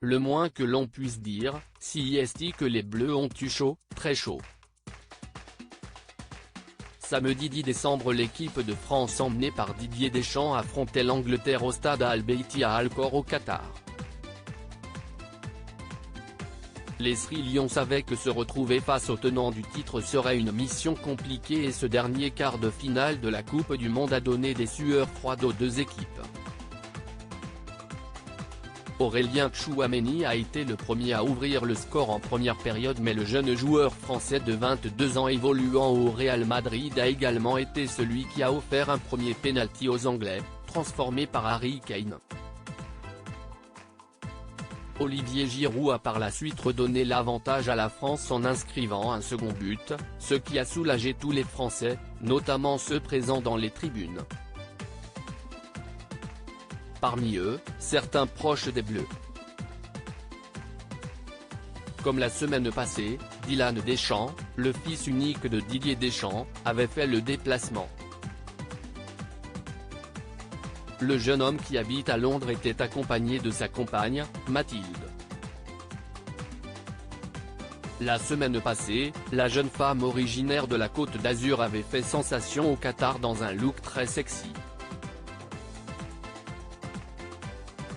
le moins que l'on puisse dire, si est que les Bleus ont eu chaud, très chaud. Samedi 10 décembre, l'équipe de France emmenée par Didier Deschamps affrontait l'Angleterre au stade Al-Beiti à Al-Khor au Qatar. Les Sri Lions savaient que se retrouver face au tenant du titre serait une mission compliquée et ce dernier quart de finale de la Coupe du Monde a donné des sueurs froides aux deux équipes. Aurélien Tchouaméni a été le premier à ouvrir le score en première période, mais le jeune joueur français de 22 ans évoluant au Real Madrid a également été celui qui a offert un premier pénalty aux Anglais, transformé par Harry Kane. Olivier Giroud a par la suite redonné l'avantage à la France en inscrivant un second but, ce qui a soulagé tous les Français, notamment ceux présents dans les tribunes. Parmi eux, certains proches des Bleus. Comme la semaine passée, Dylan Deschamps, le fils unique de Didier Deschamps, avait fait le déplacement. Le jeune homme qui habite à Londres était accompagné de sa compagne, Mathilde. La semaine passée, la jeune femme originaire de la Côte d'Azur avait fait sensation au Qatar dans un look très sexy.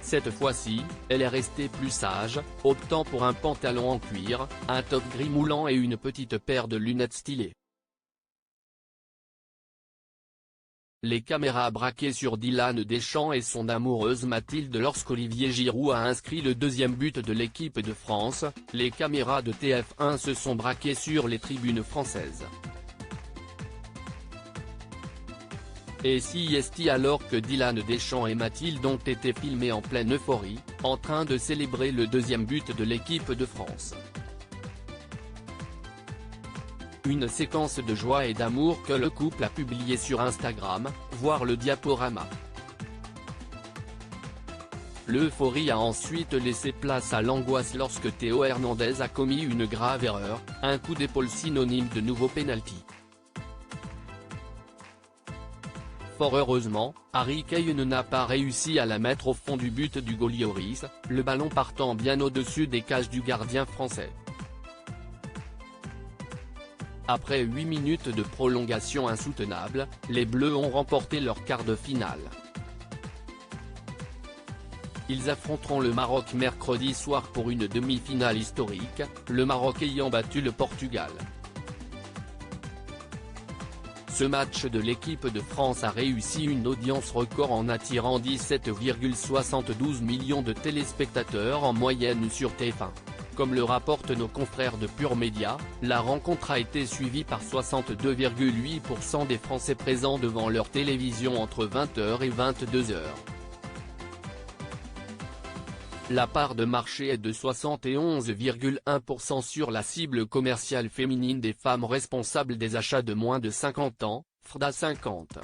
Cette fois-ci, elle est restée plus sage, optant pour un pantalon en cuir, un top gris moulant et une petite paire de lunettes stylées. Les caméras braquées sur Dylan Deschamps et son amoureuse Mathilde lorsqu'Olivier Giroud a inscrit le deuxième but de l'équipe de France, les caméras de TF1 se sont braquées sur les tribunes françaises. Et si est alors que Dylan Deschamps et Mathilde ont été filmés en pleine euphorie, en train de célébrer le deuxième but de l'équipe de France. Une séquence de joie et d'amour que le couple a publié sur Instagram, voir le diaporama. L'euphorie a ensuite laissé place à l'angoisse lorsque Théo Hernandez a commis une grave erreur, un coup d'épaule synonyme de nouveau pénalty. Fort heureusement, Harry Kane n'a pas réussi à la mettre au fond du but du Golioris, le ballon partant bien au-dessus des cages du gardien français. Après 8 minutes de prolongation insoutenable, les Bleus ont remporté leur quart de finale. Ils affronteront le Maroc mercredi soir pour une demi-finale historique, le Maroc ayant battu le Portugal. Ce match de l'équipe de France a réussi une audience record en attirant 17,72 millions de téléspectateurs en moyenne sur TF1. Comme le rapportent nos confrères de Pure Média, la rencontre a été suivie par 62,8% des Français présents devant leur télévision entre 20h et 22h. La part de marché est de 71,1% sur la cible commerciale féminine des femmes responsables des achats de moins de 50 ans, FDA 50.